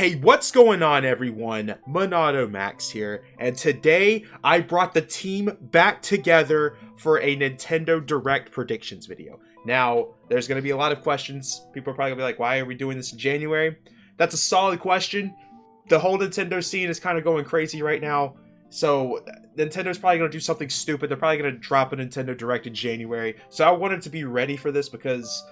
Hey, what's going on, everyone? MONADO Max here, and today I brought the team back together for a Nintendo Direct predictions video. Now, there's going to be a lot of questions. People are probably going to be like, why are we doing this in January? That's a solid question. The whole Nintendo scene is kind of going crazy right now, so Nintendo's probably going to do something stupid. They're probably going to drop a Nintendo Direct in January, so I wanted to be ready for this because...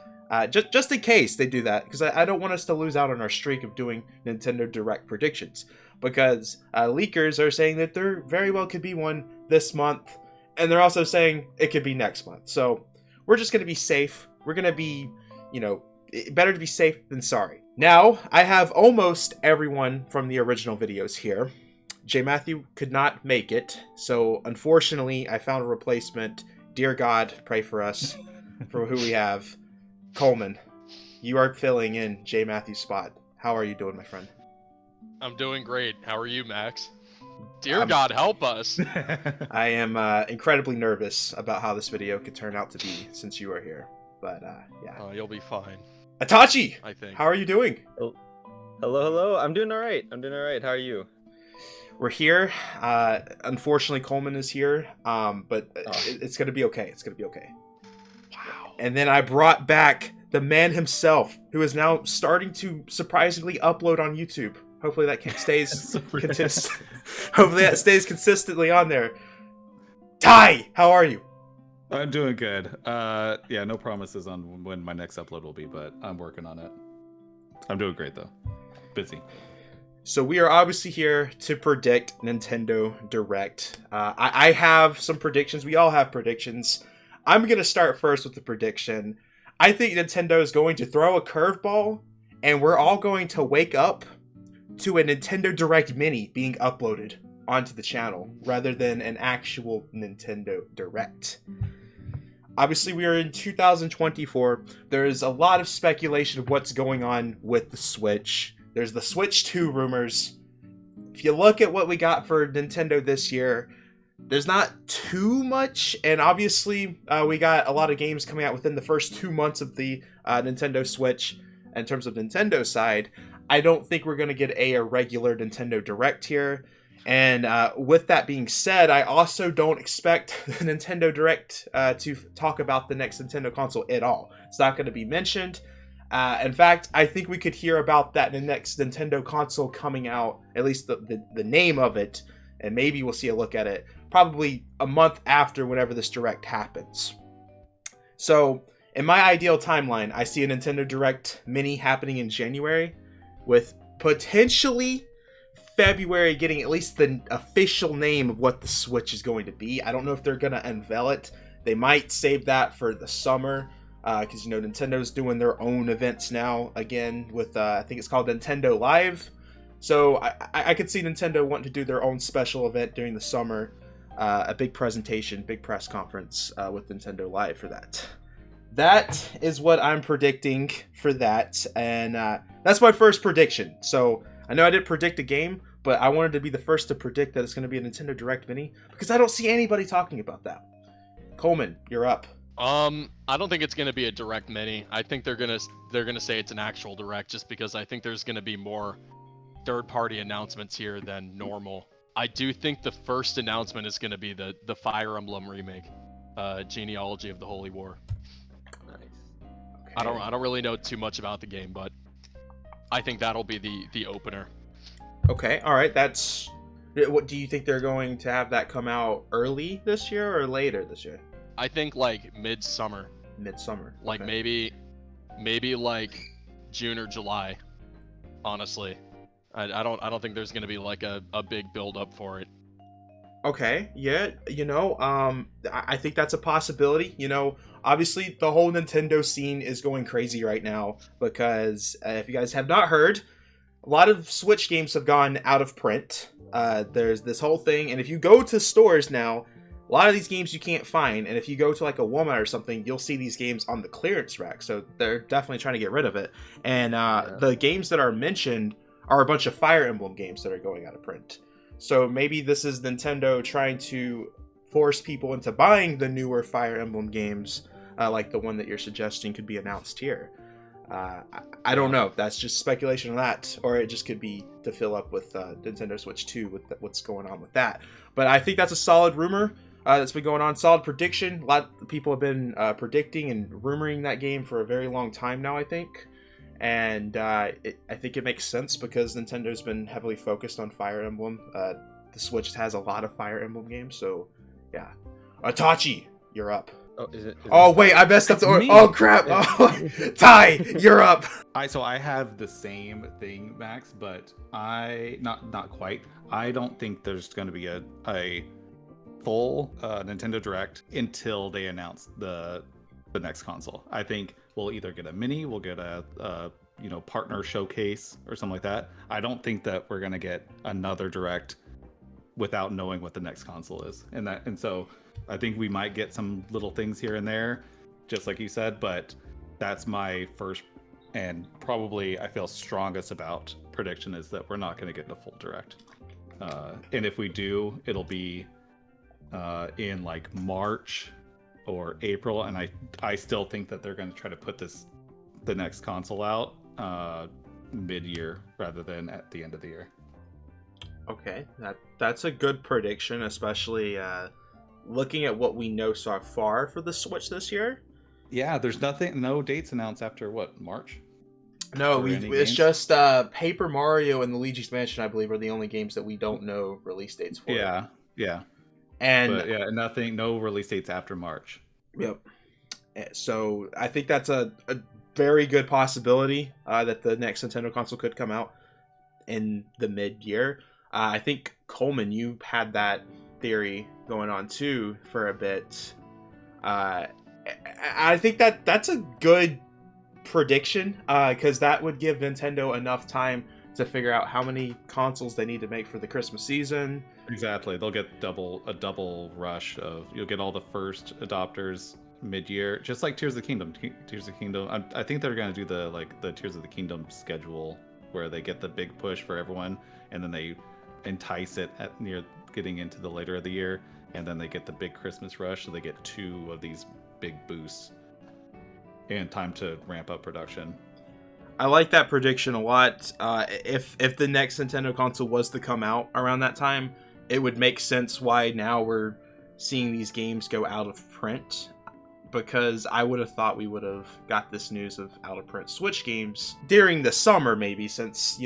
just in case they do that, because I don't want us to lose out on our streak of doing Nintendo Direct predictions, because leakers are saying that there very well could be one this month, and they're also saying it could be next month. So we're just going to be safe. We're going to be, better to be safe than sorry. Now, I have almost everyone from the original videos here. J. Matthew could not make it, so unfortunately I found a replacement. Dear God, pray for us for who we have. Coleman, you are filling in J. Matthew's spot. How are you doing, my friend? I'm doing great. How are you, Max? Dear God, help us. I am incredibly nervous about how this video could turn out to be since you are here. But, yeah. Oh, you'll be fine. Itachi! I think. How are you doing? Oh, hello. I'm doing all right. How are you? We're here. Unfortunately, Coleman is here. But it's going to be okay. It's going to be okay. Wow. And then I brought back the man himself, who is now starting to surprisingly upload on YouTube. Hopefully that stays Hopefully that stays consistently on there. Ty, how are you? I'm doing good. Yeah, no promises on when my next upload will be, but I'm working on it. I'm doing great though. Busy. So we are obviously here to predict Nintendo Direct. I have some predictions. We all have predictions. I'm going to start first with the prediction. I think Nintendo is going to throw a curveball, and we're all going to wake up to a Nintendo Direct Mini being uploaded onto the channel, rather than an actual Nintendo Direct. Obviously, we are in 2024. There is a lot of speculation of what's going on with the Switch. There's the Switch 2 rumors. If you look at what we got for Nintendo this year, there's not too much, and obviously we got a lot of games coming out within the first 2 months of the Nintendo Switch. In terms of Nintendo side, I don't think we're going to get a regular Nintendo Direct here. And with that being said, I also don't expect Nintendo Direct to talk about the next Nintendo console at all. It's not going to be mentioned. In fact, I think we could hear about that in the next Nintendo console coming out, at least the name of it, and maybe we'll see a look at it probably a month after whenever this Direct happens. So, in my ideal timeline, I see a Nintendo Direct Mini happening in January, with potentially February getting at least the official name of what the Switch is going to be. I don't know if they're going to unveil it. They might save that for the summer, because, Nintendo's doing their own events now, again, with, I think it's called Nintendo Live. So I could see Nintendo wanting to do their own special event during the summer, a big presentation, big press conference with Nintendo Live for that. That is what I'm predicting for that, and that's my first prediction. So I know I didn't predict a game, but I wanted to be the first to predict that it's going to be a Nintendo Direct Mini, because I don't see anybody talking about that. Coleman, you're up. I don't think it's gonna be a Direct Mini. I think they're gonna say it's an actual Direct, just because I think there's gonna be more third-party announcements here than normal. I do think the first announcement is going to be the Fire Emblem remake, Genealogy of the Holy War. Nice. Okay. I don't really know too much about the game, but I think that'll be the opener. Okay, all right. What do you think they're going to have that come out early this year or later this year? I think like midsummer. Midsummer. Like okay. maybe like June or July. Honestly. I don't think there's gonna be like a big build up for it. Okay, yeah, I think that's a possibility. Obviously the whole Nintendo scene is going crazy right now because if you guys have not heard, a lot of Switch games have gone out of print. There's this whole thing, and if you go to stores now, a lot of these games you can't find, and if you go to like a Walmart or something, you'll see these games on the clearance rack. So they're definitely trying to get rid of it. And the games that are mentioned are a bunch of Fire Emblem games that are going out of print. So maybe this is Nintendo trying to force people into buying the newer Fire Emblem games, like the one that you're suggesting could be announced here. I don't know. That's just speculation on that, or it just could be to fill up with Nintendo Switch 2 with what's going on with that. But I think that's a solid rumor that's been going on. Solid prediction. A lot of people have been predicting and rumoring that game for a very long time now, I think. And I think it makes sense because Nintendo's been heavily focused on Fire Emblem. The Switch has a lot of Fire Emblem games, so yeah. Itachi, you're up. Oh, is it? Wait, I messed up the order. Me. Oh crap! Oh, Ty, you're up. So I have the same thing, Max, but not quite. I don't think there's going to be a full Nintendo Direct until they announce the next console. I think we'll either get a mini, we'll get a partner showcase or something like that. I don't think that we're going to get another Direct without knowing what the next console is, and so I think we might get some little things here and there, just like you said, but that's my first and probably I feel strongest about prediction is that we're not going to get the full Direct. And if we do, it'll be in like March or April, and I still think that they're going to try to put the next console out mid-year rather than at the end of the year. Okay, that's a good prediction, especially looking at what we know so far for the Switch this year. Yeah, there's no dates announced after what, March? No, it's just Paper Mario and the Luigi's Mansion, I believe, are the only games that we don't know release dates for. Yeah. And nothing, no release dates after March. Yep. So I think that's a very good possibility that the next Nintendo console could come out in the mid-year. I think, Coleman, you had that theory going on too for a bit. I think that's a good prediction because that would give Nintendo enough time to figure out how many consoles they need to make for the Christmas season. Exactly, they'll get a double rush of, you'll get all the first adopters mid-year, just like Tears of the Kingdom. I think they're going to do the Tears of the Kingdom schedule where they get the big push for everyone and then they entice it at near getting into the later of the year, and then they get the big Christmas rush, so they get 2 of these big boosts and time to ramp up production. I like that prediction a lot. If the next Nintendo console was to come out around that time, it would make sense why now we're seeing these games go out of print, because I would have thought we would have got this news of out of print Switch games during the summer, maybe, since,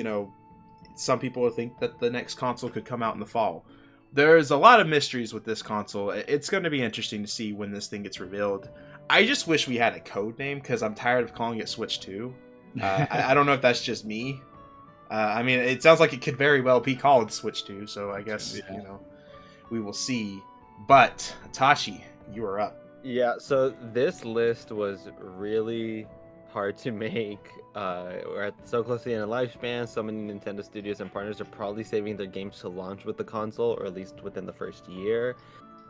some people would think that the next console could come out in the fall. There's a lot of mysteries with this console. It's going to be interesting to see when this thing gets revealed. I just wish we had a code name because I'm tired of calling it Switch 2. I don't know if that's just me. I mean, it sounds like it could very well be called Switch 2, so I guess, we will see. But, Tashi, you are up. Yeah, so this list was really hard to make. We're at so close to the end of lifespan. So many Nintendo studios and partners are probably saving their games to launch with the console, or at least within the first year.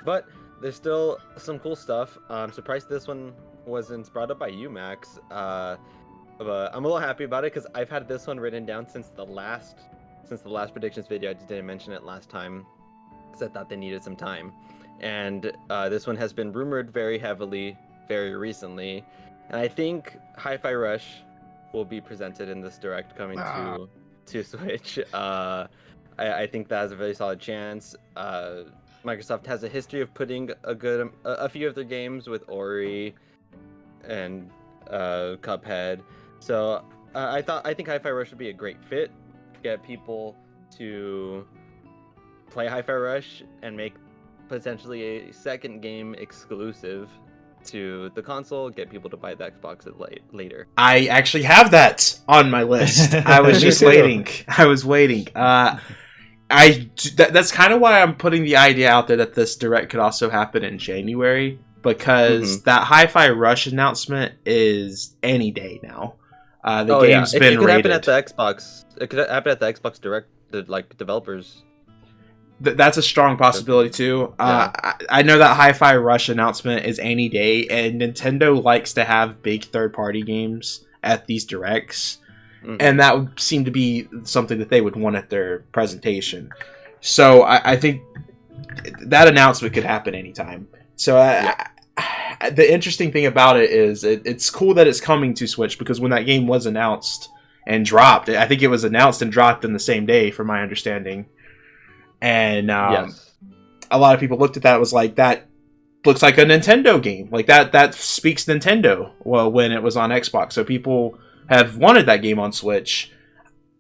But there's still some cool stuff. I'm surprised this one wasn't brought up by you, Max. But I'm a little happy about it because I've had this one written down since the last predictions video. I just didn't mention it last time because I thought they needed some time. And this one has been rumored very heavily, very recently. And I think Hi-Fi Rush will be presented in this Direct coming to Switch. I think that has a very solid chance. Microsoft has a history of putting a few of their games with Ori and Cuphead. So I think Hi-Fi Rush would be a great fit. Get people to play Hi-Fi Rush and make potentially a second game exclusive to the console, get people to buy the Xbox later. I actually have that on my list. I was just waiting. That's kind of why I'm putting the idea out there that this Direct could also happen in January, because that Hi-Fi Rush announcement is any day now. The game's been it could rated. Happen at the Xbox. It could happen at the Xbox Direct, developers. That's a strong possibility too. Yeah. I know that Hi-Fi Rush announcement is any day, and Nintendo likes to have big third-party games at these Directs, and that would seem to be something that they would want at their presentation. So I think that announcement could happen anytime. So the interesting thing about it is it's cool that it's coming to Switch, because when that game was announced and dropped, I think it was announced and dropped in the same day, from my understanding. And Yes. a lot of people looked at that and was like, that looks like a Nintendo game. Like that speaks Nintendo. Well, when it was on Xbox, so people have wanted that game on Switch.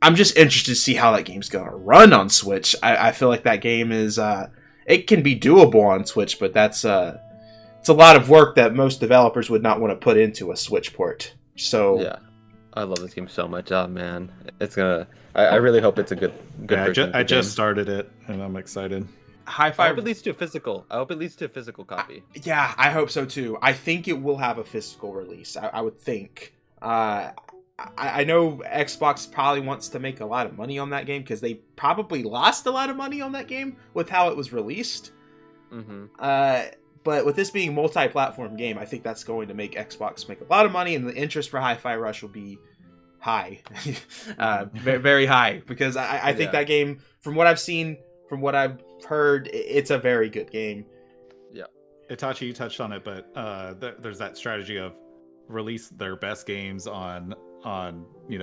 I'm just interested to see how that game's gonna run on Switch. I feel like that game is it can be doable on Switch, but it's a lot of work that most developers would not want to put into a Switch port. So Yeah. I love this game so much. Oh man, it's gonna. I really hope it's a good. Yeah, version of the I just game. started it, and I'm excited. I Hi-Fi. hope it leads to a physical. I hope it leads to a physical copy. Yeah, I hope so too. I think it will have a physical release. I would think. I know Xbox probably wants to make a lot of money on that game, because they probably lost a lot of money on that game with how it was released. Mm-hmm. But with this being a multi-platform game, I think that's going to make Xbox make a lot of money, and the interest for Hi-Fi Rush will be high. Very, very high, because I think that game, from what I've seen, from what I've heard, it's a very good game. Yeah. Itachi, you touched on it, but there's that strategy of release their best games on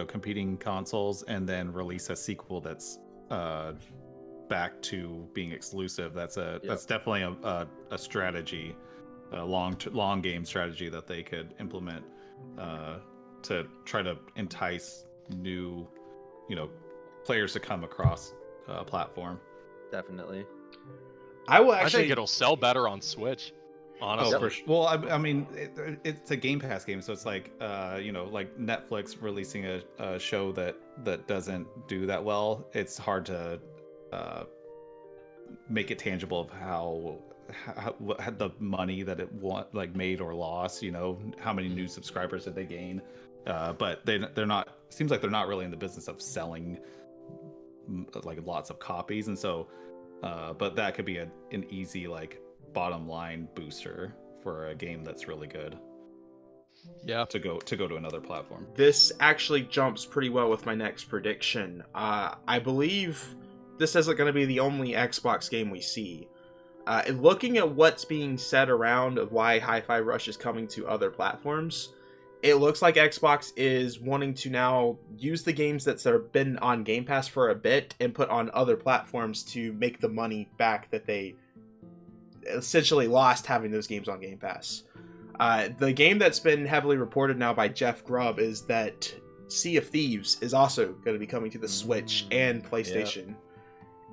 competing consoles, and then release a sequel that's back to being exclusive. That's definitely a strategy, a long game strategy that they could implement to try to entice new players to come across a platform. Definitely. I think it'll sell better on Switch. Honestly. Oh, for sure. Well, I mean, it's a Game Pass game, so it's like, like Netflix releasing a show that doesn't do that well. It's hard to make it tangible of how the money that it made or lost. How many new subscribers did they gain? But they're not. Seems like they're not really in the business of selling like lots of copies, and so, but that could be an easy bottom line booster for a game that's really good. Yeah. To go to another platform. This actually jumps pretty well with my next prediction. I believe this isn't going to be the only Xbox game we see. Looking at what's being said around of why Hi-Fi Rush is coming to other platforms, it looks like Xbox is wanting to now use the games that have been on Game Pass for a bit and put on other platforms to make the money back that they essentially lost having those games on Game Pass. The game that's been heavily reported now by Jeff Grubb is that Sea of Thieves is also going to be coming to the Switch and PlayStation. Yep.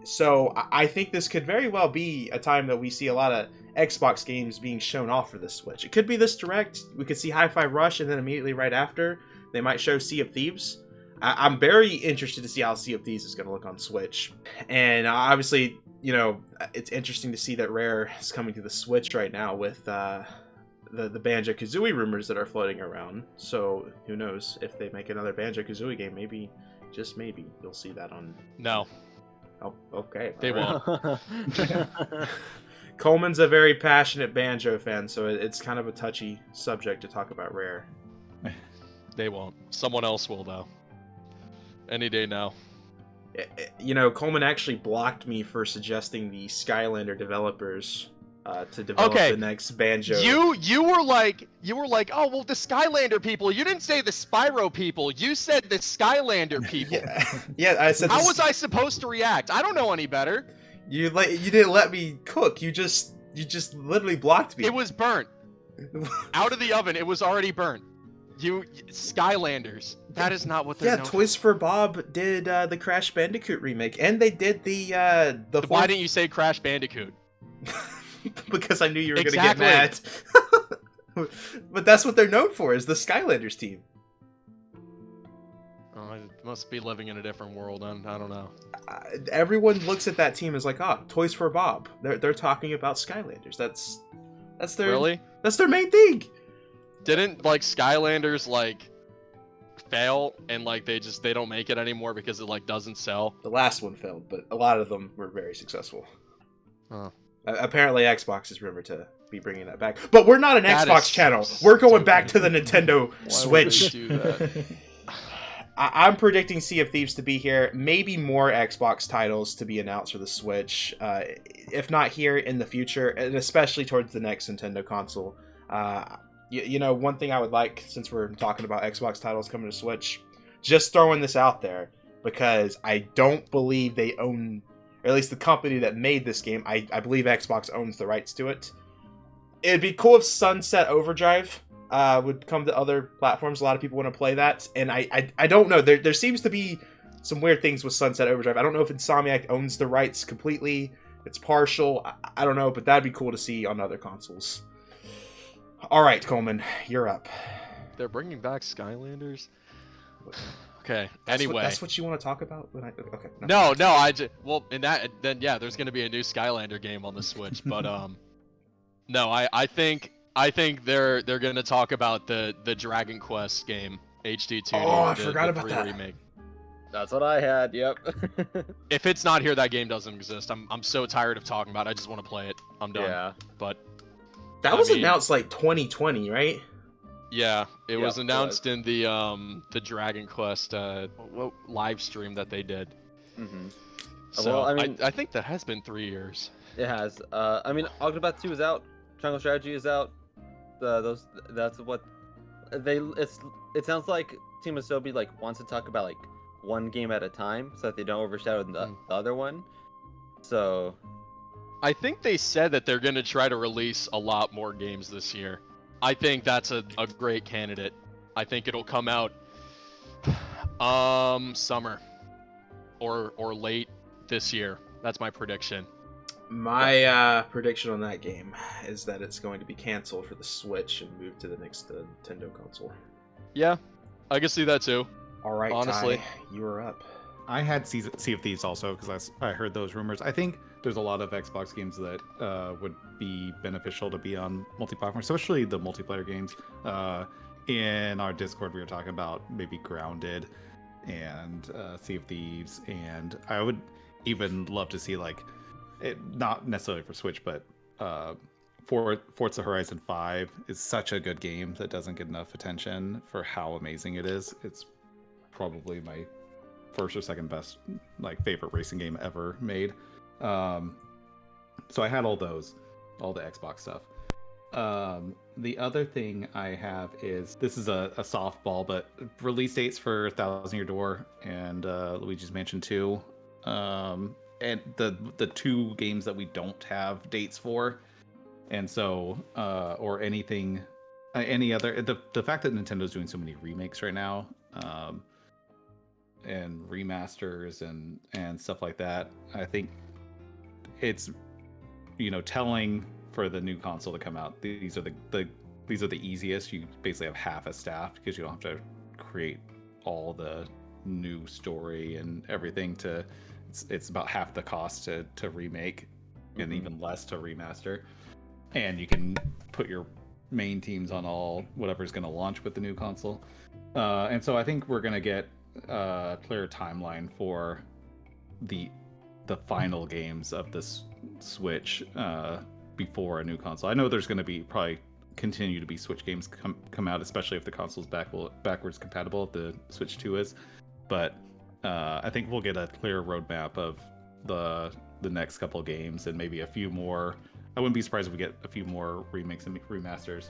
So I think this could very well be a time that we see a lot of Xbox games being shown off for the Switch. It could be this direct. We could see Hi-Fi Rush, and then immediately right after, they might show Sea of Thieves. I'm very interested to see how Sea of Thieves is going to look on Switch. And obviously, it's interesting to see that Rare is coming to the Switch right now with the Banjo-Kazooie rumors that are floating around. So who knows, if they make another Banjo-Kazooie game, maybe, just maybe, you'll see that on... No. Oh, okay. They won't. Coleman's a very passionate Banjo fan, so it's kind of a touchy subject to talk about Rare. They won't. Someone else will, though. Any day now. Coleman actually blocked me for suggesting the Skylander developers to develop the next Banjo. You were like, oh well, the Skylander people. You didn't say the Spyro people. You said the Skylander people. Yeah, I said. How was I supposed to react? I don't know any better. You didn't let me cook. You just literally blocked me. It was burnt. Out of the oven. It was already burnt. Skylanders. That is not what they're known Toys for Bob did the Crash Bandicoot remake, and they did the Why didn't you say Crash Bandicoot? Because I knew you were going to get mad. But that's what they're known for, is the Skylanders team. Oh, I must be living in a different world. I don't know. Everyone looks at that team as like, Toys for Bob. They're talking about Skylanders. That's their That's their main thing. Didn't Skylanders fail and they don't make it anymore because it doesn't sell? The last one failed, but a lot of them were very successful. Huh. Apparently Xbox is rumored to be bringing that back. But we're not an Xbox channel. We're going back to the Nintendo Switch. Why would they do that? I'm predicting Sea of Thieves to be here. Maybe more Xbox titles to be announced for the Switch. If not here, in the future, and especially towards the next Nintendo console. You know, one thing I would like, since we're talking about Xbox titles coming to Switch, just throwing this out there, because I don't believe they own, or at least the company that made this game, I believe Xbox owns the rights to it. It'd be cool if Sunset Overdrive would come to other platforms. A lot of people want to play that, and I don't know. There seems to be some weird things with Sunset Overdrive. I don't know if Insomniac owns the rights completely. It's partial. I don't know, but that'd be cool to see on other consoles. All right, Coleman, you're up. They're bringing back Skylanders. Okay. That's what you want to talk about? Okay. No. Well, in that, then yeah, there's gonna be a new Skylander game on the Switch, but no, I think they're gonna talk about the Dragon Quest game HD 2D. Oh, I forgot about that remake. That's what I had. Yep. If it's not here, that game doesn't exist. I'm so tired of talking about it. I just want to play it. I'm done. Yeah. But that was announced like 2020, right? Yeah, it was Yep, announced in the Dragon Quest live stream that they did. Mm-hmm. So Well, I mean- I think that has been 3 years. It has. I mean, Octopath 2 is out. Triangle Strategy is out. That's what they. It sounds like Team Asobi like wants to talk about like one game at a time, so that they don't overshadow the other one. So. I think they said that they're gonna try to release a lot more games this year. I think that's a great candidate. I think it'll come out summer or late this year. That's my prediction. My prediction on that game is that it's going to be canceled for the Switch and moved to the next Nintendo console. Yeah, I can see that too. All right, honestly, Ty, you are up. I had Sea of Thieves also because I heard those rumors. I think there's a lot of Xbox games that would be beneficial to be on multi-platform, especially the multiplayer games. In our Discord, we were talking about maybe Grounded and Sea of Thieves, and I would even love to see like it, not necessarily for Switch, but Forza Horizon 5 is such a good game that doesn't get enough attention for how amazing it is. It's probably my first or second best like favorite racing game ever made. So I had all the Xbox stuff. The other thing I have is, this is a softball, but release dates for Thousand Year Door and Luigi's Mansion 2, and the two games that we don't have dates for, and so or anything, any other, the fact that Nintendo's doing so many remakes right now, and remasters and stuff like that, I think it's, you know, telling for the new console to come out. These are the easiest. You basically have half a staff because you don't have to create all the new story and everything to. It's about half the cost to remake, and even less to remaster. And you can put your main teams on all whatever's going to launch with the new console. And so I think we're going to get a clear timeline for the final games of this Switch before a new console. I know there's going to be probably continue to be Switch games come out, especially if the console's backwards compatible, if the Switch 2 is. But I think we'll get a clear roadmap of the next couple of games and maybe a few more. I wouldn't be surprised if we get a few more remakes and remasters.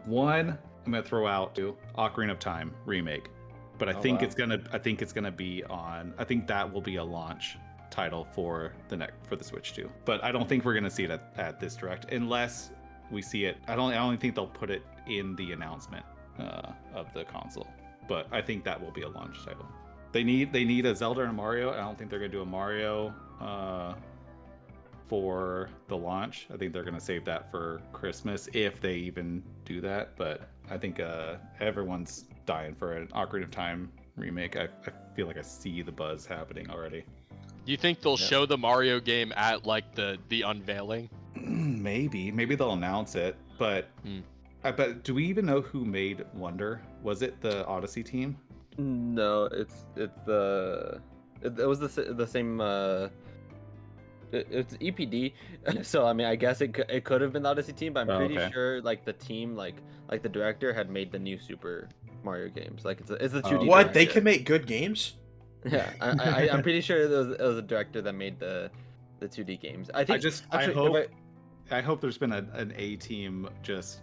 One I'm gonna throw out to Ocarina of Time remake, but I think it's gonna be on. I think that will be a launch title for the Switch 2. But I don't think we're gonna see it at this direct unless we see it. I don't think they'll put it in the announcement of the console. But I think that will be a launch title. They need a Zelda and a Mario. I don't think they're gonna do a Mario for the launch. I think they're gonna save that for Christmas if they even do that. But I think everyone's dying for an Ocarina of Time remake. I feel like I see the buzz happening already. Do you think they'll show the Mario game at like the unveiling? Maybe they'll announce it, but but do we even know who made Wonder? Was it the Odyssey team? No, it was the same. It's EPD, so I mean, I guess it could have been the Odyssey team, but I'm pretty sure like the team, like the director had made the new Super Mario games. Like it's a 2D. What? director. They can make good games? Yeah, I'm pretty sure it was a director that made the 2D games. I think. I hope I hope there's been an A team just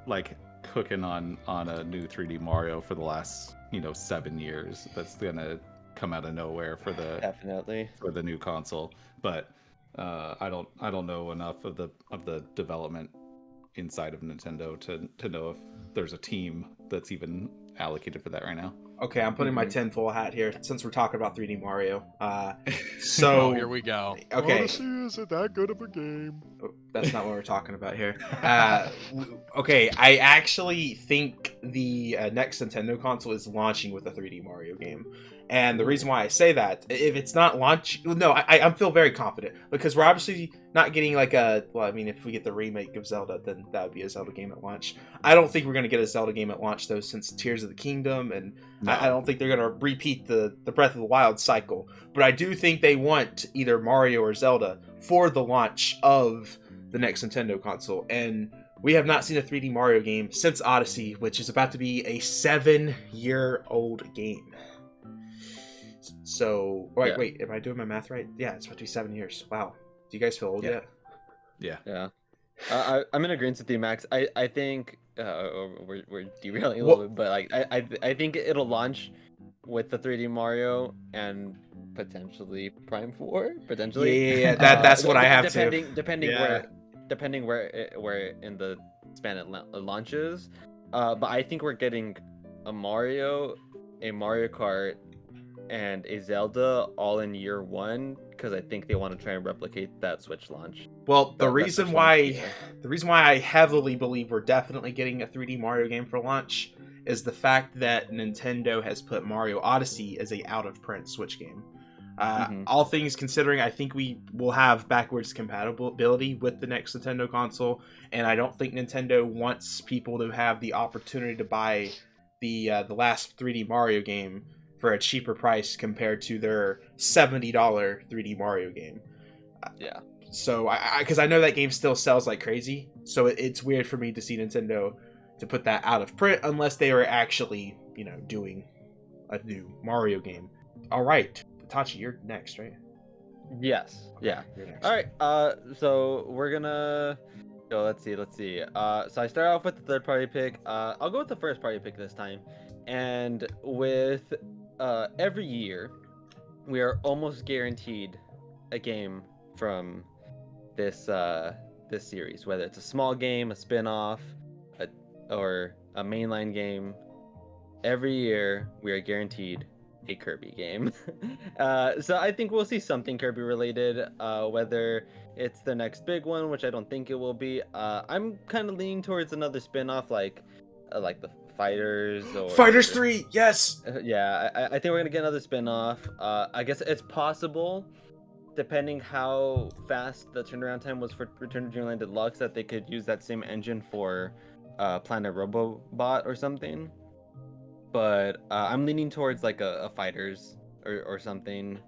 like cooking on a new 3D Mario for the last 7 years. That's gonna come out of nowhere for Definitely. the new console. But I don't know enough of the development inside of Nintendo to know if there's a team that's even allocated for that right now. Okay, I'm putting my tinfoil hat here since we're talking about 3D Mario. So Oh, here we go. Okay. Odyssey, is it that good of a game? That's not what we're talking about here. Okay, I actually think the next Nintendo console is launching with a 3D Mario game. And the reason why I say that, if it's not launch, no, I feel very confident because we're obviously not getting like if we get the remake of Zelda, then that would be a Zelda game at launch. I don't think we're going to get a Zelda game at launch though, since Tears of the Kingdom, and No. I don't think they're going to repeat the Breath of the Wild cycle. But I do think they want either Mario or Zelda for the launch of the next Nintendo console. And we have not seen a 3D Mario game since Odyssey, which is about to be a 7-year-old game. So, wait, am I doing my math right? Yeah, it's about to be 7 years. Wow. Do you guys feel old yet? Yeah. I'm in agreement with you, Max. I think we're derailing a little bit, but like I think it'll launch with the 3D Mario and potentially Prime 4, potentially. Yeah, that's what I have depending where in the span it launches. But I think we're getting a Mario Kart, and a Zelda all in year one, because I think they want to try and replicate that Switch launch. Well, the reason why I heavily believe we're definitely getting a 3D Mario game for launch is the fact that Nintendo has put Mario Odyssey as a out-of-print Switch game. All things considering, I think we will have backwards compatibility with the next Nintendo console, and I don't think Nintendo wants people to have the opportunity to buy the last 3D Mario game for a cheaper price compared to their $70 3D Mario game. Yeah. So, because I know that game still sells like crazy, so it's weird for me to see Nintendo to put that out of print unless they were actually, doing a new Mario game. All right, Tachi, you're next, right? Yes. Okay, Yeah. you're next. All right. So we're gonna. So let's see. So I start off with the third party pick. I'll go with the first party pick this time, and with every year, we are almost guaranteed a game from this series, whether it's a small game, a spin-off, or a mainline game. Every year, we are guaranteed a Kirby game. So I think we'll see something Kirby related, whether it's the next big one, which I don't think it will be. I'm kind of leaning towards another spin-off like the Fighters or Fighters 3, yes. Yeah, I think we're gonna get another spin-off. I guess it's possible, depending how fast the turnaround time was for Return to Dreamland Deluxe, that they could use that same engine for Planet Robobot or something. But I'm leaning towards like a Fighters or something.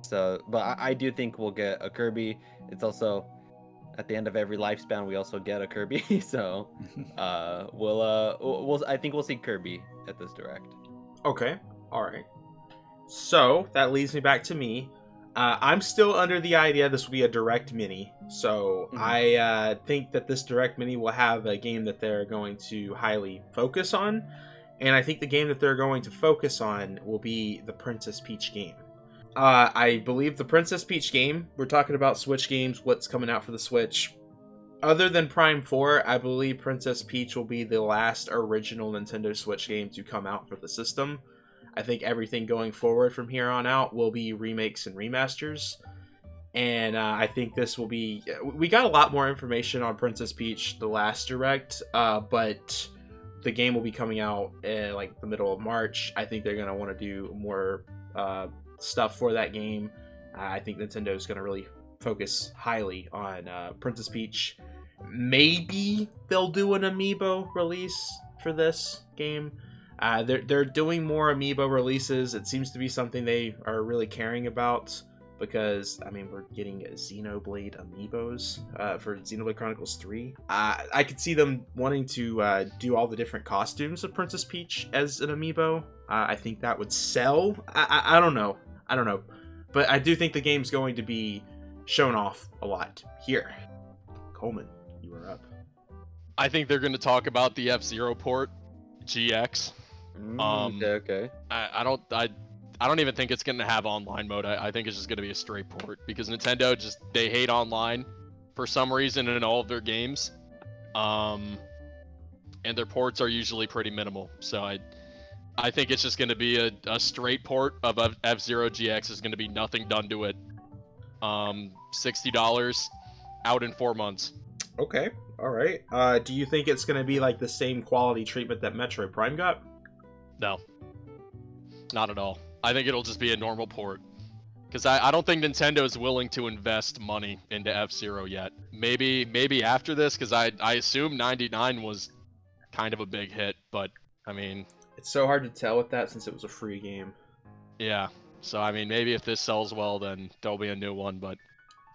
So, but I do think we'll get a Kirby. It's also at the end of every lifespan, we also get a Kirby. So, I think we'll see Kirby at this direct. Okay, all right. So that leads me back to me. I'm still under the idea this will be a direct mini. So I think that this direct mini will have a game that they're going to highly focus on. And I think the game that they're going to focus on will be the Princess Peach game. I believe the Princess Peach game, we're talking about Switch games, what's coming out for the Switch. Other than Prime 4, I believe Princess Peach will be the last original Nintendo Switch game to come out for the system. I think everything going forward from here on out will be remakes and remasters. And I think this will be... We got a lot more information on Princess Peach the last Direct, but the game will be coming out in like the middle of March. I think they're going to want to do more stuff for that game. I think Nintendo is going to really focus highly on Princess Peach. Maybe they'll do an amiibo release for this game. They're doing more amiibo releases. It seems to be something they are really caring about because, I mean, we're getting Xenoblade amiibos for Xenoblade Chronicles 3. I could see them wanting to do all the different costumes of Princess Peach as an amiibo. I think that would sell. I don't know. But I do think the game's going to be shown off a lot here. Coleman, you are up. I think they're going to talk about the F-Zero port, GX. Okay. I don't even think it's going to have online mode. I think it's just going to be a straight port because Nintendo they hate online for some reason in all of their games. And their ports are usually pretty minimal. So I think it's just going to be a straight port of F-Zero GX. Is going to be nothing done to it. $60 out in 4 months. Okay, all right. Do you think it's going to be like the same quality treatment that Metroid Prime got? No, not at all. I think it'll just be a normal port. Because I don't think Nintendo is willing to invest money into F-Zero yet. Maybe after this, because I assume 99 was kind of a big hit, but I mean... It's so hard to tell with that since it was a free game. Yeah, so I mean, maybe if this sells well, then there'll be a new one, but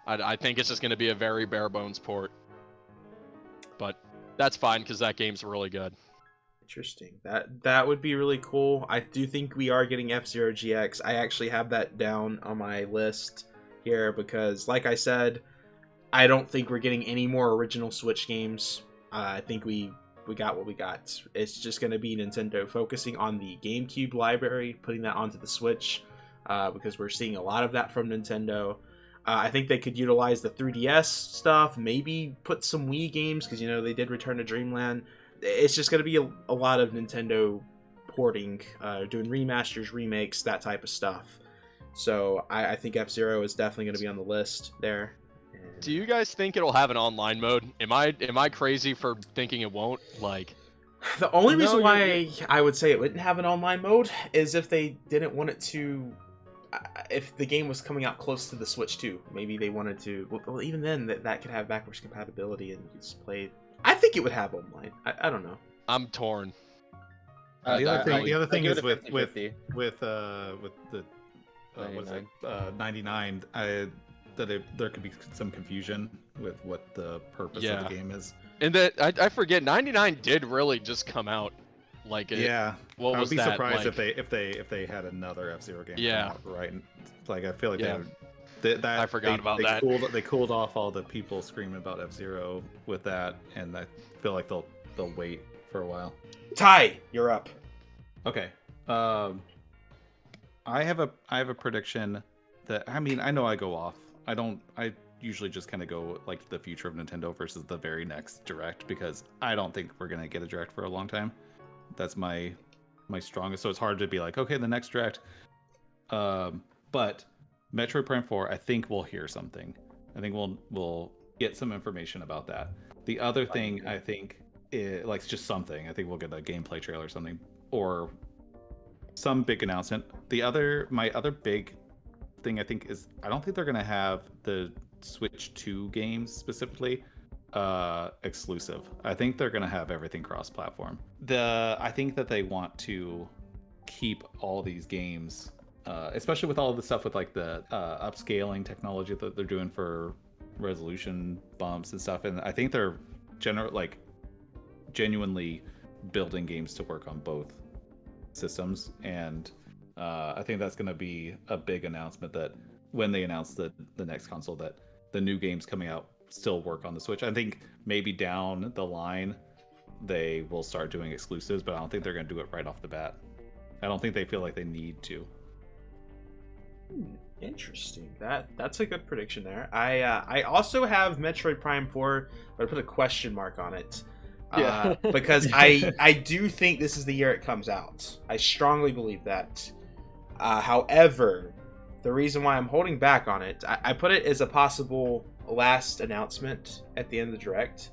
I think it's just going to be a very bare bones port. But that's fine, because that game's really good. Interesting. That would be really cool. I do think we are getting F-Zero GX. I actually have that down on my list here because, like I said, I don't think we're getting any more original Switch games. I think we got what we got. It's just going to be Nintendo focusing on the GameCube library, putting that onto the Switch, because we're seeing a lot of that from Nintendo. I think they could utilize the 3DS stuff, maybe put some Wii games, because, they did Return to Dreamland. It's just going to be a lot of Nintendo porting, doing remasters, remakes, that type of stuff. So I think F-Zero is definitely going to be on the list there. Do you guys think it'll have an online mode? Am I crazy for thinking it won't? Like, the only reason why I would say it wouldn't have an online mode is if they didn't want it to. If the game was coming out close to the Switch 2, maybe they wanted to. Well, even then, that could have backwards compatibility and you could just play. I think it would have online. I don't know. I'm torn. The other thing is with 50-50. the what is it 99. There could be some confusion with what the purpose of the game is. And that I forget 99 did really just come out. Like yeah, what was I would be that? surprised like, if they had another F-Zero game. Yeah, come out, right. Like I feel like I forgot about that. They cooled off all the people screaming about F-Zero with that, and I feel like they'll wait for a while. Ty, you're up. Okay. I have a prediction that I know I go off. I usually just kind of go like the future of Nintendo versus the very next Direct because I don't think we're gonna get a Direct for a long time. That's my strongest. So it's hard to be like, okay, the next Direct. But Metroid Prime 4, I think we'll hear something. I think we'll get some information about that. The other thing I think is like just something. I think we'll get a gameplay trailer or something or some big announcement. My other big thing I think is I don't think they're gonna have the Switch 2 games specifically exclusive. I think they're gonna have everything cross-platform. I think that they want to keep all these games, especially with all of the stuff with like the upscaling technology that they're doing for resolution bumps and stuff. And I think they're genuinely building games to work on both systems. And I think that's gonna be a big announcement that when they announce the next console that the new games coming out still work on the Switch. I think maybe down the line they will start doing exclusives, but I don't think they're going to do it right off the bat. I don't think they feel like they need to. Interesting. That's a good prediction there. I also have Metroid Prime 4, but I put a question mark on it. Because I do think this is the year it comes out. I strongly believe that. However, the reason why I'm holding back on it, I put it as a possible last announcement at the end of the Direct,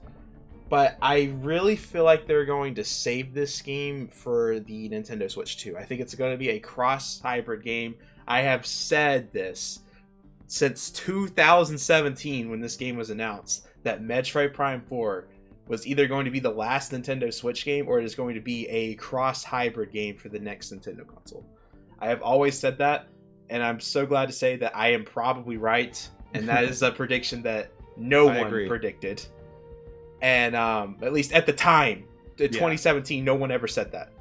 but I really feel like they're going to save this game for the Nintendo Switch 2. I think it's going to be a cross-hybrid game. I have said this since 2017 when this game was announced, that Metroid Prime 4 was either going to be the last Nintendo Switch game or it is going to be a cross-hybrid game for the next Nintendo console. I have always said that, and I'm so glad to say that I am probably right. And that is a prediction that no one predicted. And at least at the time, in 2017, no one ever said that.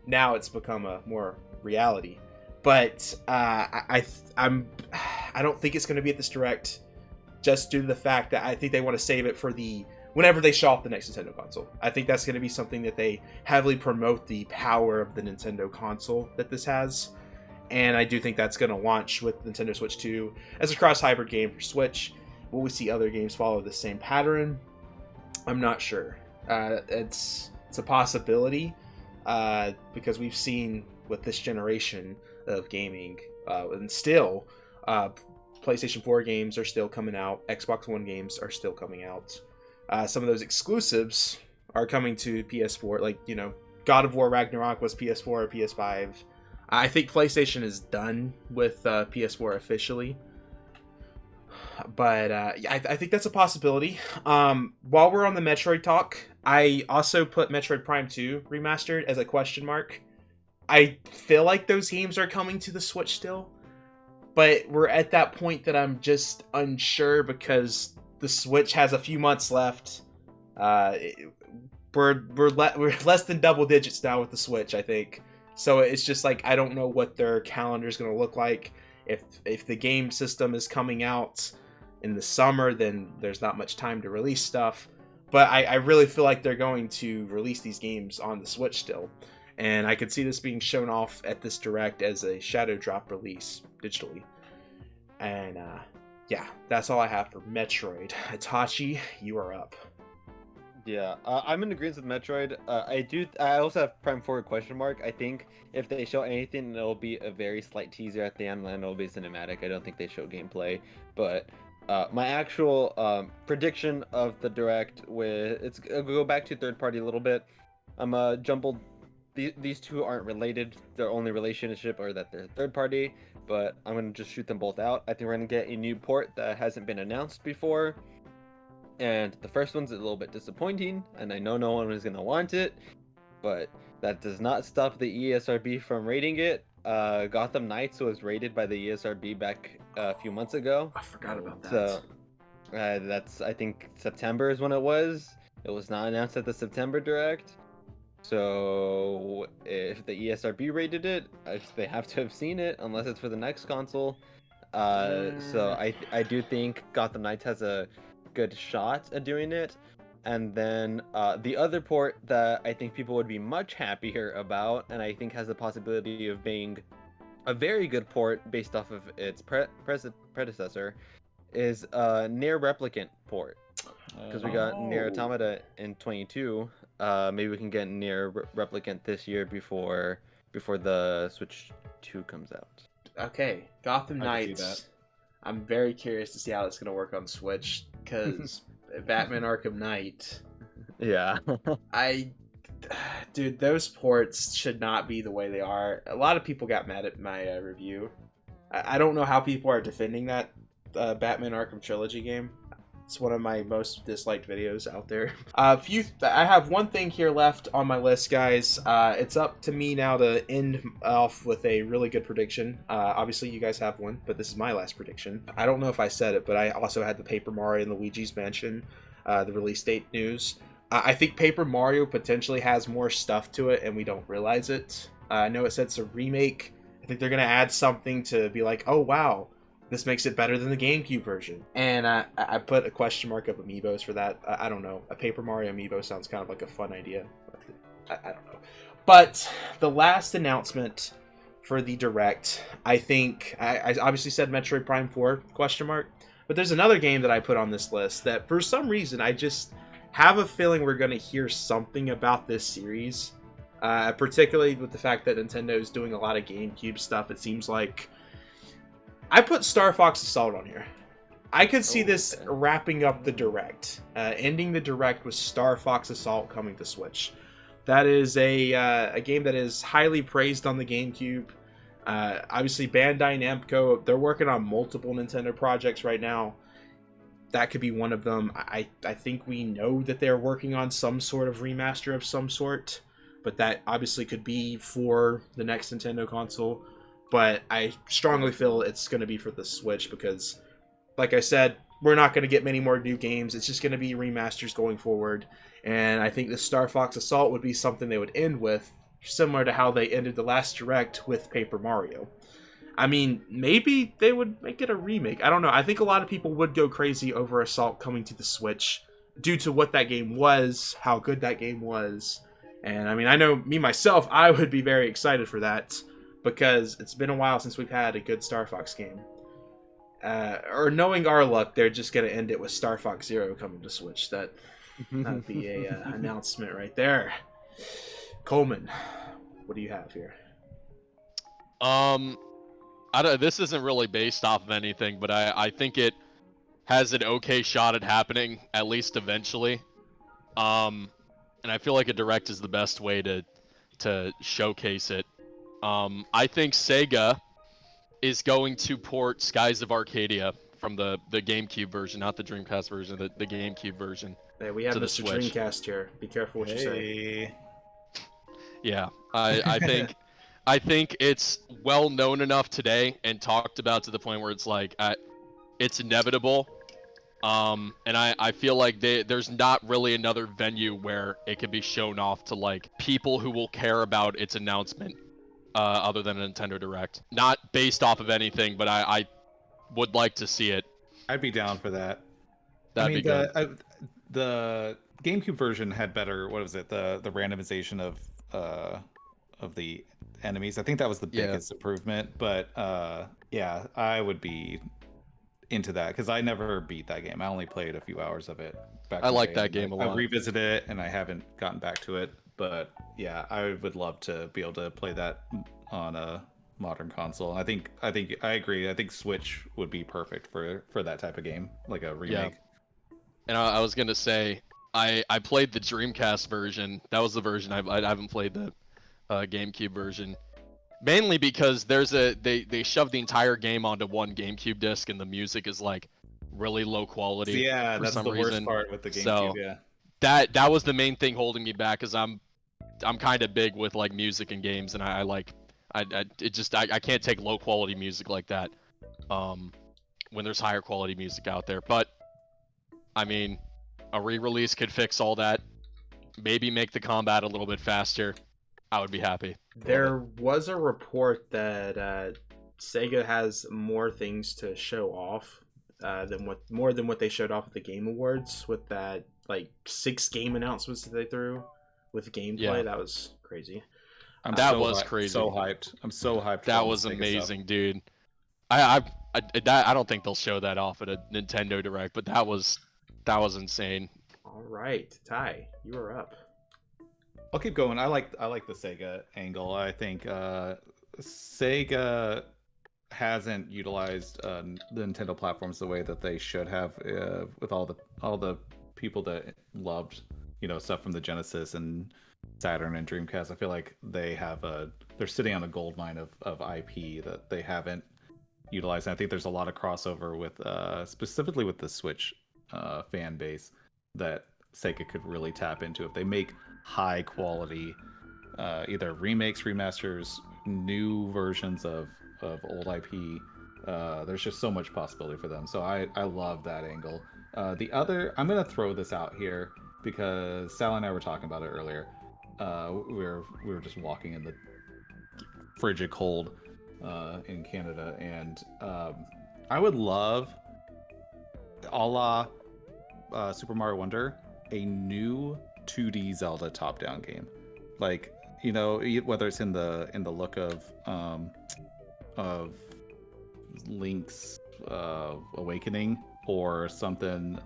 Now it's become a more reality. But I don't think it's going to be at this Direct. just due to the fact that I think they want to save it for whenever they show off the next Nintendo console. I think that's going to be something that they heavily promote, the power of the Nintendo console that this has. And I do think that's going to launch with Nintendo Switch 2 as a cross-hybrid game for Switch. Will we see other games follow the same pattern? I'm not sure. It's a possibility because we've seen with this generation of gaming, and still, PlayStation 4 games are still coming out. Xbox One games are still coming out. Some of those exclusives are coming to PS4, like, God of War Ragnarok was PS4 or PS5. I think PlayStation is done with PS4 officially. But I think that's a possibility. While we're on the Metroid talk, I also put Metroid Prime 2 Remastered as a question mark. I feel like those games are coming to the Switch still. But we're at that point that I'm just unsure because the Switch has a few months left. We're less than double digits now with the Switch, I think. So it's just like I don't know what their calendar is going to look like. If the game system is coming out in the summer, then there's not much time to release stuff. But I really feel like they're going to release these games on the Switch still. And I could see this being shown off at this Direct as a Shadow Drop release digitally. And yeah, that's all I have for Metroid. Itachi, you are up. Yeah, I'm in agreement with Metroid. I also have Prime 4 question mark. I think if they show anything, it'll be a very slight teaser at the end, and it'll be cinematic. I don't think they show gameplay. But my actual prediction of the Direct, I'll go back to third party a little bit. I'm jumbled. These two aren't related. Their only relationship are that they're third party. But I'm gonna just shoot them both out. I think we're gonna get a new port that hasn't been announced before. And the first one's a little bit disappointing, and I know no one is going to want it, but that does not stop the ESRB from rating it. Gotham Knights was rated by the ESRB back a few months ago. I forgot about that. So that's, I think, September is when it was. It was not announced at the September Direct. So if the ESRB rated it, they have to have seen it, unless it's for the next console. So I do think Gotham Knights has a good shot at doing it. And then the other port that I think people would be much happier about, and I think has the possibility of being a very good port based off of its predecessor, is Nier Replicant port. Because we got Nier Automata in 22. Maybe we can get Nier Replicant this year before the Switch 2 comes out. Okay, Gotham Knights. I'm very curious to see how it's going to work on Switch, because Batman Arkham Knight. Yeah. Dude, those ports should not be the way they are. A lot of people got mad at my review. I don't know how people are defending that Batman Arkham Trilogy game. It's one of my most disliked videos out there. I have one thing here left on my list, guys. It's up to me now to end off with a really good prediction. Obviously, you guys have one, but this is my last prediction. I don't know if I said it, but I also had the Paper Mario and Luigi's Mansion, the release date news. I think Paper Mario potentially has more stuff to it, and we don't realize it. I know it said it's a remake. I think they're going to add something to be like, oh, wow. This makes it better than the GameCube version. And I put a question mark of amiibos for that. I don't know. A Paper Mario amiibo sounds kind of like a fun idea. I don't know. But the last announcement for the Direct, I think, I obviously said Metroid Prime 4, question mark. But there's another game that I put on this list that for some reason I just have a feeling we're going to hear something about this series. Particularly with the fact that Nintendo is doing a lot of GameCube stuff. It seems like I put Star Fox Assault on here. I could see this wrapping up the Direct. Ending the Direct with Star Fox Assault coming to Switch. That is a game that is highly praised on the GameCube. Obviously, Bandai Namco, they're working on multiple Nintendo projects right now. That could be one of them. I think we know that they're working on some sort of remaster of some sort. But that obviously could be for the next Nintendo console. But I strongly feel it's going to be for the Switch because, like I said, we're not going to get many more new games. It's just going to be remasters going forward. And I think the Star Fox Assault would be something they would end with, similar to how they ended the last Direct with Paper Mario. I mean, maybe they would make it a remake. I don't know. I think a lot of people would go crazy over Assault coming to the Switch due to what that game was, how good that game was. And I mean, I know me myself, I would be very excited for that because it's been a while since we've had a good Star Fox game. Or knowing our luck, they're just going to end it with Star Fox Zero coming to Switch. That'd be a announcement right there. Coleman, what do you have here? This isn't really based off of anything, but I think it has an okay shot at happening, at least eventually. And I feel like a direct is the best way to showcase it. I think Sega is going to port Skies of Arcadia from the GameCube version, not the Dreamcast version, the GameCube version. Hey, we have to the Mr. Switch. Dreamcast here. Be careful what you say. Yeah, I think it's well known enough today and talked about to the point where it's like it's inevitable. And I feel like there's not really another venue where it can be shown off to like people who will care about its announcement other than a Nintendo Direct. Not based off of anything, but I would like to see it. I'd be down for that. That'd be good. The GameCube version had better, what was it, the randomization of the enemies. I think that was the biggest improvement, but yeah, I would be into that because I never beat that game. I only played a few hours of it back. I like that game a lot. I revisited it and I haven't gotten back to it, but yeah, I would love to be able to play that on a modern console. I think I agree. I think Switch would be perfect for that type of game, like a remake. Yeah. And I was gonna say I played the Dreamcast version. That was the version I haven't played the GameCube version. Mainly because they shoved the entire game onto one GameCube disc and the music is like really low quality. Yeah, for that's some the reason. worst part with the GameCube. So, yeah, that was the main thing holding me back because I'm kind of big with like music and games and I can't take low quality music like that when there's higher quality music out there. But I mean, a re-release could fix all that. Maybe make the combat a little bit faster. I would be happy. There was a report that Sega has more things to show off than what they showed off at the Game Awards with that like 6 game announcements that they threw with gameplay. Yeah. That was crazy. That was crazy. So hyped. I'm so hyped. That was amazing, dude. I don't think they'll show that off at a Nintendo Direct, but that was insane. All right, Ty, you are up. I'll keep going. I like the Sega angle. I think Sega hasn't utilized the Nintendo platforms the way that they should have with all the people that loved stuff from the Genesis and Saturn and Dreamcast. I feel like they're sitting on a gold mine of IP that they haven't utilized. And I think there's a lot of crossover with specifically with the Switch fan base that Sega could really tap into if they make high quality either remakes, remasters, new versions of old IP. There's just so much possibility for them. So I love that angle. The other, I'm gonna throw this out here because Sal and I were talking about it earlier. We were just walking in the frigid cold in Canada, and I would love, a la Super Mario Wonder, a new 2D Zelda top-down game, like whether it's in the look of Link's Awakening or something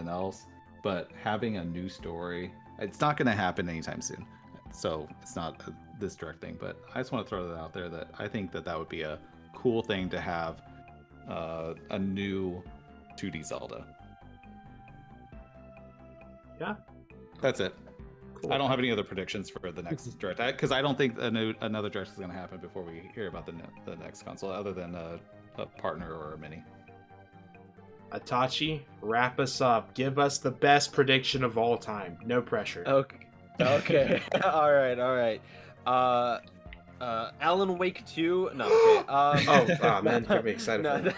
else, but having a new story. It's not going to happen anytime soon, so it's not this direct thing. But I just want to throw that out there that I think that would be a cool thing to have a new 2D Zelda. Yeah. That's it. Cool. I don't have any other predictions for the next direct because I don't think another direct is going to happen before we hear about the next console, other than a partner or a mini. Itachi, wrap us up. Give us the best prediction of all time. No pressure. Okay. all right. Alan Wake 2. No. Okay. Oh man, you're me excited. No,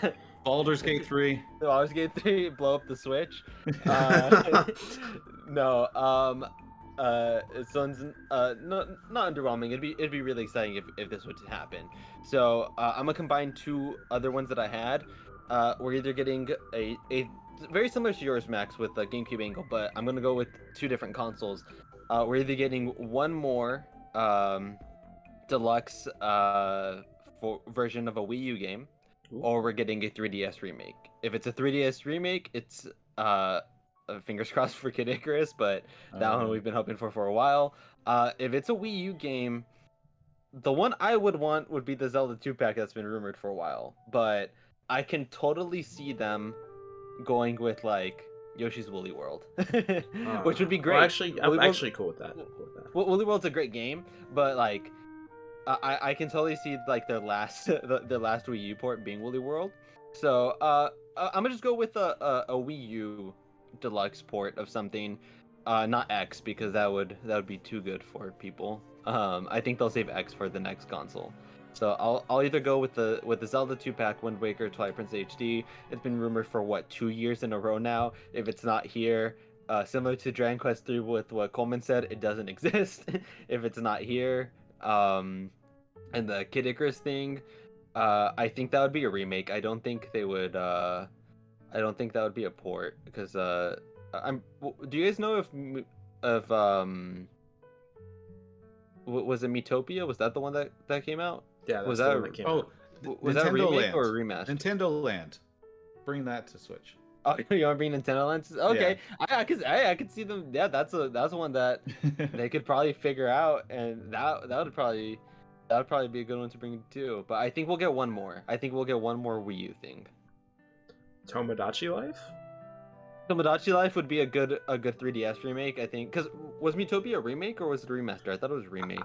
Baldur's Gate 3. Baldur's Gate 3. Blow up the Switch. No. It sounds not underwhelming. It'd be really exciting if this were to happen. So I'm gonna combine two other ones that I had. We're either getting a very similar to yours, Max, with a GameCube angle, but I'm gonna go with two different consoles. We're either getting one more deluxe version of a Wii U game, or we're getting a 3DS remake. If it's a 3DS remake, it's fingers crossed for Kid Icarus, but that one we've been hoping for a while. If it's a Wii U game, the one I would want would be the Zelda 2-pack that's been rumored for a while, but I can totally see them going with like Yoshi's Woolly World, which would be great. Well, actually, I'm actually cool with that. Woolly World's a great game, but like I can totally see like their last Wii U port being Woolly World. So I'm gonna just go with a Wii U deluxe port of something, not X, because that would be too good for people. I think they'll save X for the next console. So I'll either go with the Zelda 2-pack, Wind Waker, Twilight Princess HD. It's been rumored for what, 2 years in a row now. If it's not here, similar to Dragon Quest 3 with what Coleman said, it doesn't exist. If it's not here, and the Kid Icarus thing, I think that would be a remake. I don't think they would. I don't think that would be a port because Do you guys know if was it Metopia? Was that the one that came out? Yeah, that's was the that one that came out. Was that a remake Land. or a remaster? Nintendo Land. Bring that to Switch. Oh, you want to bring Nintendo Land? Okay, yeah. I could see them. Yeah, that's one that they could probably figure out, and that would probably be a good one to bring too. But I think we'll get one more. I think we'll get one more Wii U thing. Tomodachi Life? Tomodachi Life would be a good 3DS remake, I think. Because was Metopia a remake or was it a remaster? I thought it was a remake.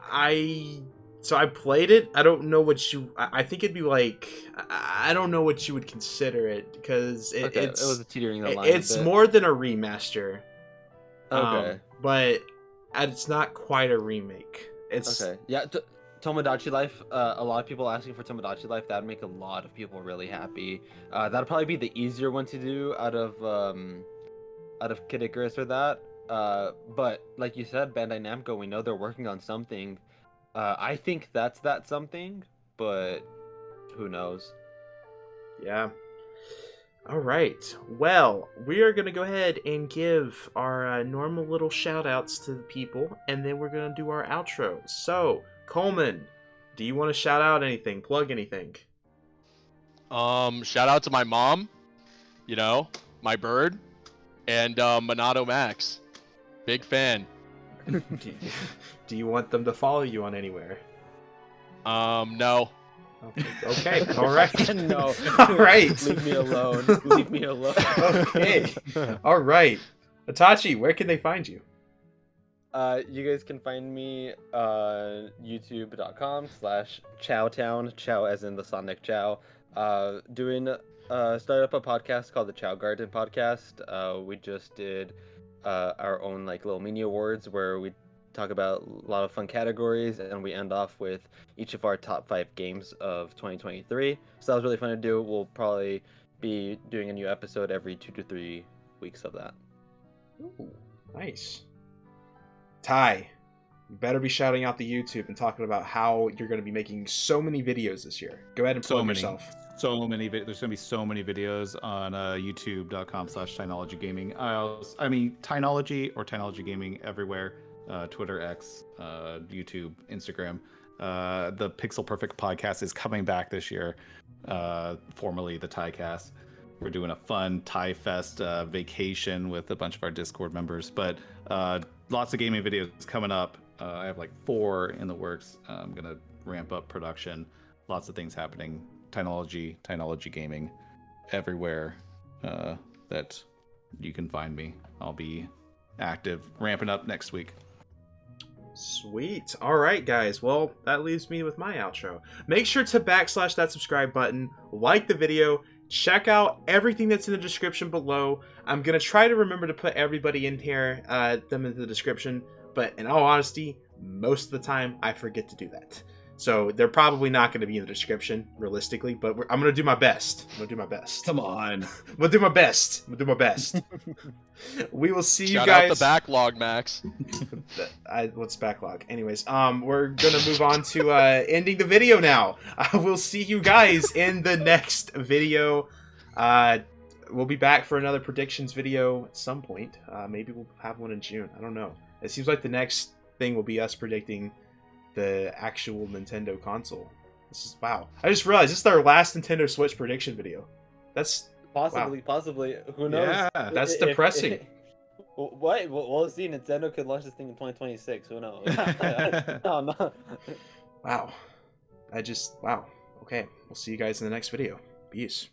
So I played it. I don't know what you. I think it'd be like. I don't know what you would consider it because it was teetering the line. It's more than a remaster. Okay. But it's not quite a remake. It's okay. Yeah. Tomodachi Life. A lot of people asking for Tomodachi Life. That'd make a lot of people really happy. That'd probably be the easier one to do out of Kid Icarus or that. But like you said, Bandai Namco, we know they're working on something. I think that's something, but who knows? Yeah. All right. Well, we are going to go ahead and give our normal little shout outs to the people, and then we're going to do our outro. So, Coleman, do you want to shout out anything? Plug anything? Shout out to my mom, my bird, and MONADO Max. Big fan. Do you want them to follow you on anywhere? No. Okay. All right. No. All right. Leave me alone. Leave me alone. Okay. All right. Itachi, where can they find you? You guys can find me youtube.com/Chowtown, Chow as in the Sonic Chow. Start up a podcast called the Chow Garden Podcast. We just did our own like little mini awards where we talk about a lot of fun categories and we end off with each of our top 5 games of 2023. So that was really fun to do. We'll probably be doing a new episode every 2 to 3 weeks of that. Ooh, nice. Ty, you better be shouting out the YouTube and talking about how you're going to be making so many videos this year. Go ahead and plug yourself. So many. There's going to be so many videos on youtube.com/Tynology Gaming. I mean, Tynology or Tynology Gaming everywhere. Twitter, X, YouTube, Instagram. The Pixel Perfect podcast is coming back this year. Formerly the Tycast. We're doing a fun Ty Fest vacation with a bunch of our Discord members. But lots of gaming videos coming up. I have like 4 in the works. I'm going to ramp up production. Lots of things happening. Tynology Gaming, everywhere that you can find me. I'll be active, ramping up next week. Sweet. All right, guys. Well, that leaves me with my outro. Make sure to / that subscribe button, like the video, check out everything that's in the description below. I'm going to try to remember to put everybody in here, them in the description, but in all honesty, most of the time, I forget to do that. So they're probably not going to be in the description, realistically. But I'm going to do my best. Come on. I'm going to do my best. We will see you Shout guys. out the backlog, Max. What's backlog? Anyways, we're gonna move on to ending the video now. We'll see you guys in the next video. We'll be back for another predictions video at some point. Maybe we'll have one in June. I don't know. It seems like the next thing will be us predicting the actual Nintendo console. This is wow. I just realized this is our last Nintendo Switch prediction video. That's Possibly. Who knows? Yeah. that's depressing. What? We'll see. Nintendo could launch this thing in 2026. Who knows? No. Wow. Wow. Okay. We'll see you guys in the next video. Peace.